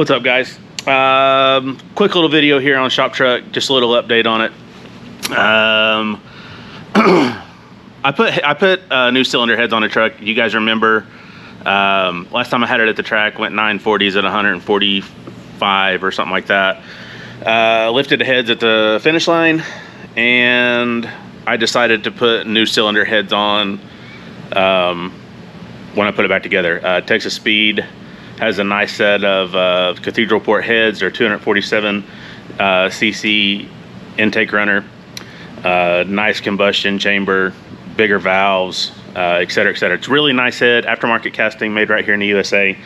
What's up, guys? Quick little video here on ShopTruck, just a little update on it. I put new cylinder heads on the truck. You guys remember last time I had it at the track, went 940s at 145 or something like that. Lifted the heads at the finish line, and I decided to put new cylinder heads on when I put it back together. Texas Speed has a nice set of cathedral port heads. They're 247 cc intake runner, nice combustion chamber, bigger valves, etc., etc. It's really nice head, aftermarket casting, made right here in the USA.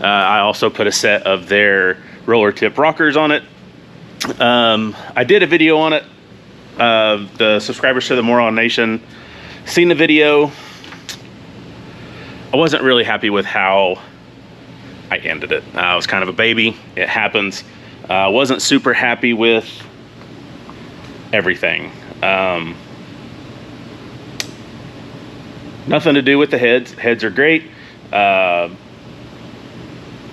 I also put a set of their roller tip rockers on it. I did a video on it. The subscribers to the Moron Nation seen the video. I wasn't really happy with how I ended it. I was kind of a baby. It happens. Wasn't super happy with everything. Nothing to do with the heads. Heads are great.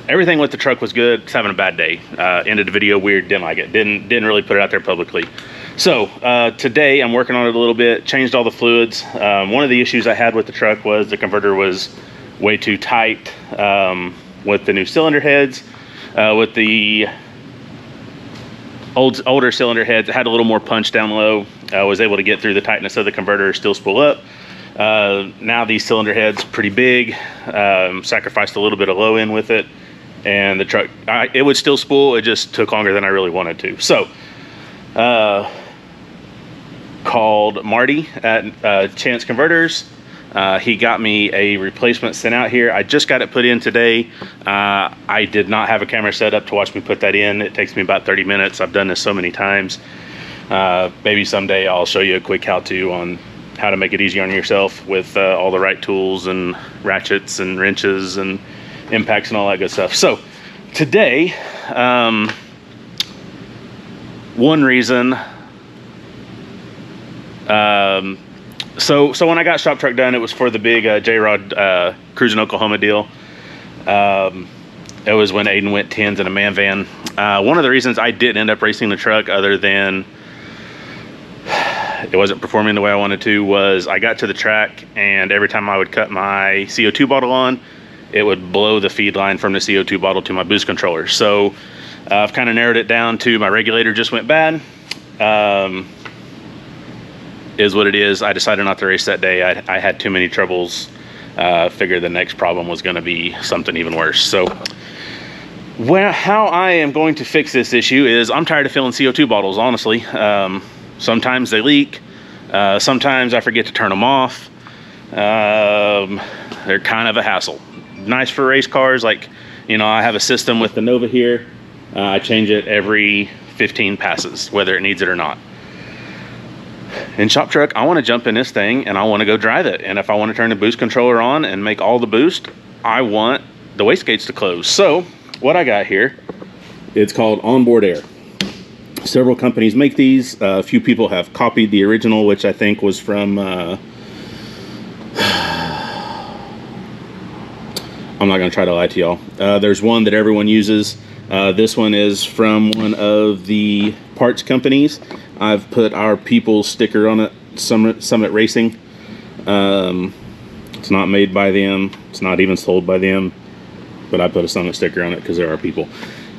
Everything with the truck was good. Just having a bad day. Ended the video weird. Didn't like it. Didn't really put it out there publicly. So today I'm working on it a little bit. Changed all the fluids. One of the issues I had with the truck was the converter was way too tight. With the new cylinder heads, with the older cylinder heads, it had a little more punch down low. I was able to get through the tightness of the converter, still spool up. Now these cylinder heads pretty big. Sacrificed a little bit of low end with it, and the truck, it would still spool. It just took longer than I really wanted to. So called Marty at Chance Converters. He got me a replacement sent out here. I just got it put in today. I did not have a camera set up to watch me put that in. It takes me about 30 minutes. I've done this so many times. Maybe someday I'll show you a quick how-to on how to make it easy on yourself with all the right tools and ratchets and wrenches and impacts and all that good stuff. So today, one reason, So when I got ShopTruck done, it was for the big J-Rod Cruising Oklahoma deal. It was when Aiden went 10s in a man van. One of the reasons I didn't end up racing the truck, other than it wasn't performing the way I wanted to, was I got to the track, and every time I would cut my CO2 bottle on, it would blow the feed line from the CO2 bottle to my boost controller. So I've kind of narrowed it down to my regulator just went bad. Is what it is. I decided not to race that day. I had too many troubles. Figured the next problem was going to be something even worse. So how I am going to fix this issue is I'm tired of filling CO2 bottles, honestly. Sometimes they leak. Sometimes I forget to turn them off. They're kind of a hassle. Nice for race cars. Like, you know, I have a system with the Nova here. I change it every 15 passes, whether it needs it or not. In ShopTruck, I want to jump in this thing and I want to go drive it. And if I want to turn the boost controller on and make all the boost, I want the wastegates to close. So what I got here, it's called onboard air. Several companies make these. A few people have copied the original, which I think was from, I'm not going to try to lie to y'all. There's one that everyone uses. This one is from one of the parts companies. I've put our People sticker on it, Summit Racing. It's not made by them. It's not even sold by them. But I put a Summit sticker on it because they're our people.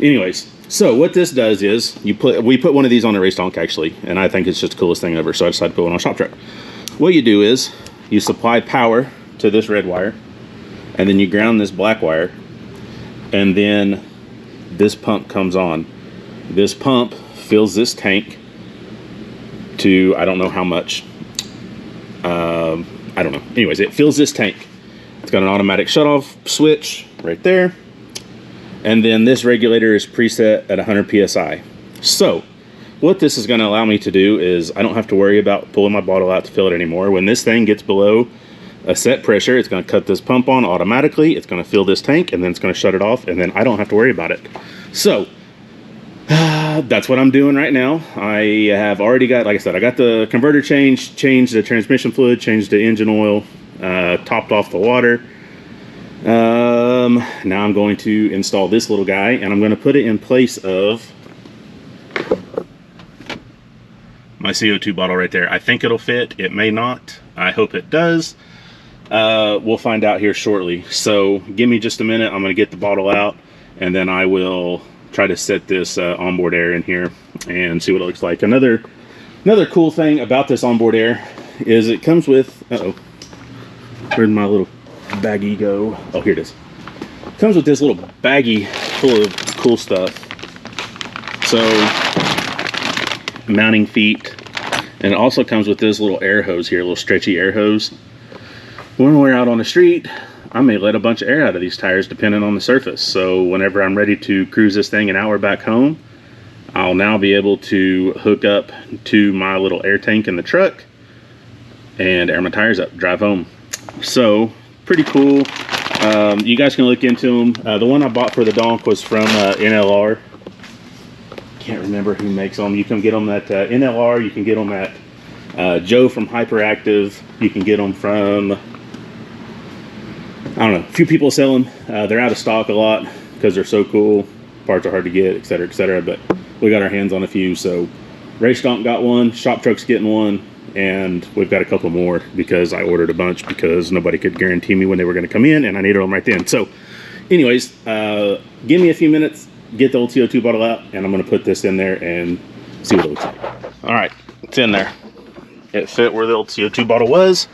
Anyways, so what this does is, we put one of these on a race donk, actually. And I think it's just the coolest thing ever. So I decided to put one on ShopTruck. What you do is, you supply power to this red wire. And then you ground this black wire. And then this pump comes on. This pump fills this tank to, I don't know how much. I don't know. Anyways, it fills this tank. It's got an automatic shutoff switch right there. And then this regulator is preset at 100 PSI. So what this is going to allow me to do is I don't have to worry about pulling my bottle out to fill it anymore. When this thing gets below a set pressure, it's going to cut this pump on automatically. It's going to fill this tank, and then it's going to shut it off, and then I don't have to worry about it. So that's what I'm doing right now. I have already got, like I said, I got the converter changed the transmission fluid, changed the engine oil, topped off the water. Now I'm going to install this little guy, and I'm going to put it in place of my CO2 bottle right there. I think it'll fit. It may not. I hope it does. We'll find out here shortly. So give me just a minute. I'm going to get the bottle out, and then I will try to set this onboard air in here and see what it looks like. Another cool thing about this onboard air is it comes with, where'd my little baggie go? Oh, here it is. It comes with this little baggie full of cool stuff. So, mounting feet, and it also comes with this little air hose here, a little stretchy air hose. When we're out on the street, I may let a bunch of air out of these tires depending on the surface. So whenever I'm ready to cruise this thing an hour back home, I'll now be able to hook up to my little air tank in the truck and air my tires up, drive home. So pretty cool. You guys can look into them. The one I bought for the donk was from NLR. Can't remember who makes them. You can get them at NLR. You can get them at Joe from Hyperactive. You can get them from, I don't know, a few people sell them. They're out of stock a lot because they're so cool. Parts are hard to get, etc., etc. But we got our hands on a few. So Race Donk got one, ShopTruck's getting one, and we've got a couple more because I ordered a bunch because nobody could guarantee me when they were going to come in, and I needed them right then. So anyways, give me a few minutes, get the old CO2 bottle out, and I'm going to put this in there and see what it looks like. All right, it's in there. It fit where the old CO2 bottle was.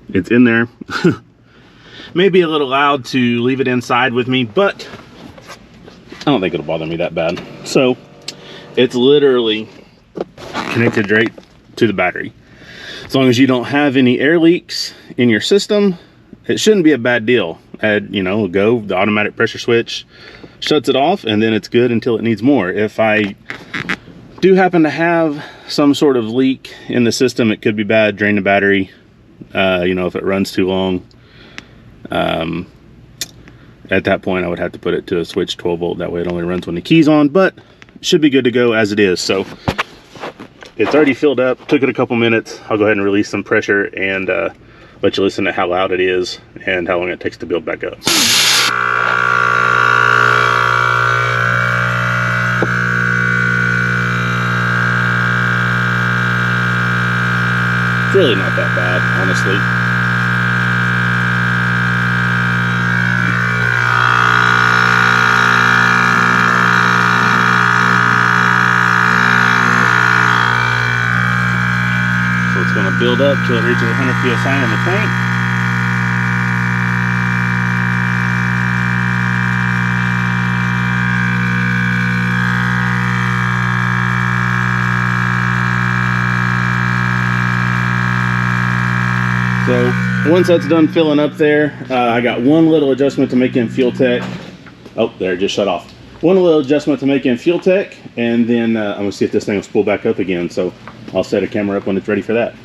It's in there. Maybe a little loud to leave it inside with me, but I don't think it'll bother me that bad. So it's literally connected right to the battery. As long as you don't have any air leaks in your system, it shouldn't be a bad deal. You know, go, the automatic pressure switch shuts it off, and then it's good until it needs more. If I do happen to have some sort of leak in the system, it could be bad, drain the battery, you know, if it runs too long. At that point I would have to put it to a switch 12 volt, that way it only runs when the key's on, but it should be good to go as it is. So it's already filled up, took it a couple minutes. I'll go ahead and release some pressure and let you listen to how loud it is and how long it takes to build back up. It's really not that bad, honestly. So it's going to build up till it reaches 100 psi in the tank. So once that's done filling up there, I got one little adjustment to make in fuel tech. Oh, there, it just shut off. One little adjustment to make in fuel tech, and then I'm gonna see if this thing will spool back up again. So I'll set a camera up when it's ready for that.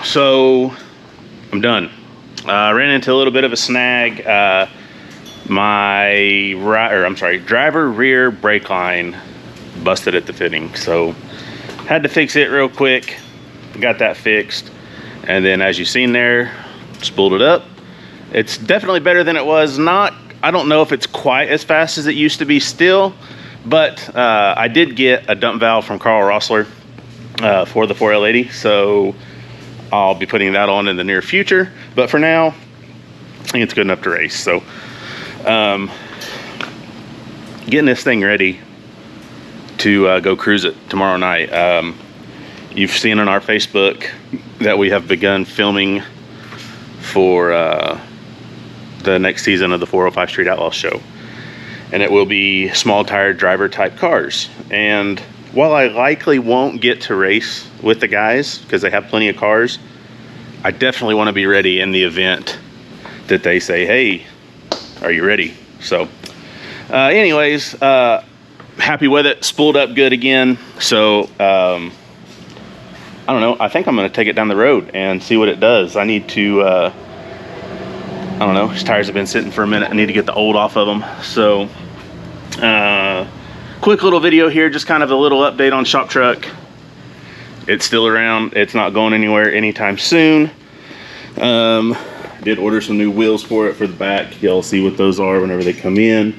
So I'm done. Ran into a little bit of a snag. My driver rear brake line busted at the fitting, so had to fix it real quick. Got that fixed, and then as you've seen there, spooled it up. It's definitely better than it was. I don't know if it's quite as fast as it used to be still, but I did get a dump valve from Carl Rossler for the 4L80, so I'll be putting that on in the near future. But for now, I think it's good enough to race. So getting this thing ready to go cruise it tomorrow night. You've seen on our Facebook that we have begun filming for the next season of the 405 Street Outlaws show, and it will be small tire driver type cars. And while I likely won't get to race with the guys because they have plenty of cars, I definitely want to be ready in the event that they say, hey, are you ready? So anyways, happy with it. Spooled up good again. So I don't know, I think I'm going to take it down the road and see what it does. I need to I don't know, his tires have been sitting for a minute. I need to get the old off of them. So quick little video here, just kind of a little update on ShopTruck. It's still around. It's not going anywhere anytime soon. Did order some new wheels for it for the back. Y'all see what those are whenever they come in.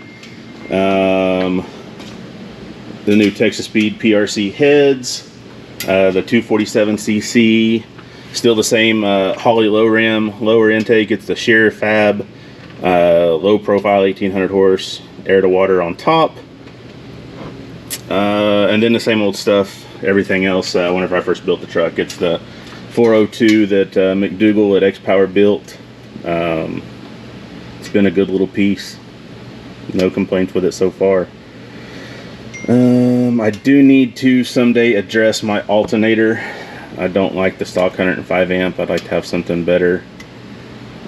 The new Texas Speed PRC heads, the 247cc, still the same Holley low rim, lower intake. It's the sheer fab, low profile 1800 horse, air to water on top. And then the same old stuff, everything else. Whenever I first built the truck, it's the 402 that McDougal at X Power built. It's been a good little piece. No complaints with it so far. I do need to someday address my alternator. I don't like the stock 105 amp. I'd like to have something better.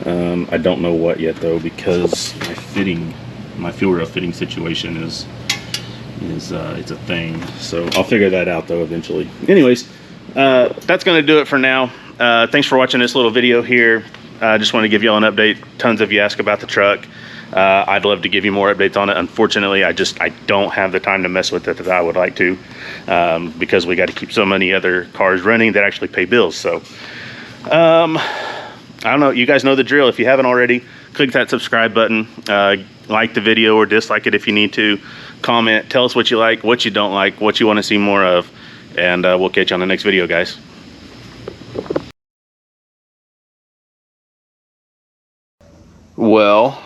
I don't know what yet though, because my fuel rail fitting situation is it's a thing. So I'll figure that out though eventually. Anyways, that's gonna do it for now. Thanks for watching this little video here. I just want to give y'all an update. Tons of you ask about the truck. I'd love to give you more updates on it. Unfortunately, I don't have the time to mess with it that I would like to, because we got to keep so many other cars running that actually pay bills. So I don't know, you guys know the drill. If you haven't already, click that subscribe button, like the video or dislike it if you need to, comment, tell us what you like, what you don't like, what you want to see more of, and we'll catch you on the next video, guys. Well,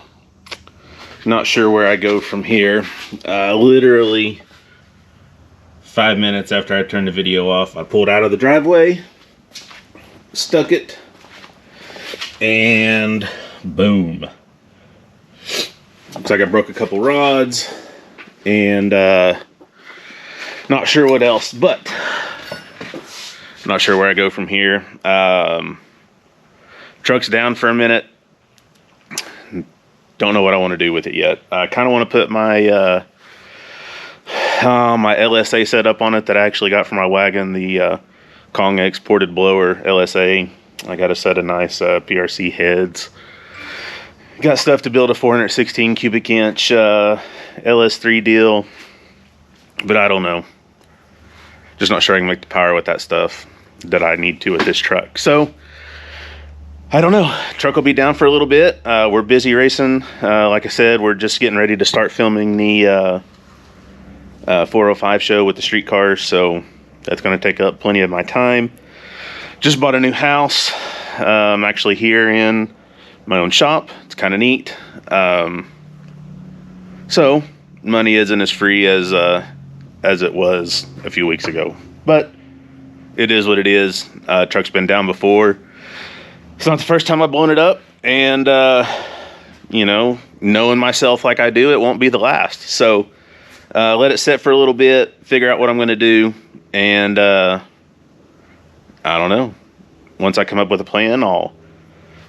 not sure where I go from here. Literally 5 minutes after I turned the video off, I pulled out of the driveway, stuck it, and boom. Looks like I broke a couple rods, and not sure what else, but not sure where I go from here. Truck's down for a minute. Don't know what I want to do with it yet. I kind of want to put my my LSA setup on it that I actually got for my wagon, the Kong X ported blower LSA. I got a set of nice PRC heads. Got stuff to build a 416 cubic inch LS3 deal, but I don't know. Just not sure I can make the power with that stuff that I need to with this truck. So I don't know. Truck will be down for a little bit. We're busy racing. Like I said, we're just getting ready to start filming the 405 show with the street cars, so that's going to take up plenty of my time. Just bought a new house. I'm actually here in my own shop. It's kind of neat. So money isn't as free as it was a few weeks ago, but it is what it is. Truck's been down before. It's not the first time I've blown it up, and you know, knowing myself like I do, it won't be the last. So let it sit for a little bit, figure out what I'm going to do, and I don't know. Once I come up with a plan, I'll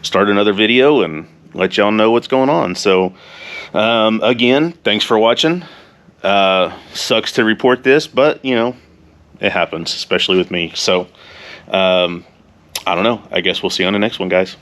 start another video and let y'all know what's going on. So again, thanks for watching. Sucks to report this, but you know, it happens, especially with me. So I don't know. I guess we'll see you on the next one, guys.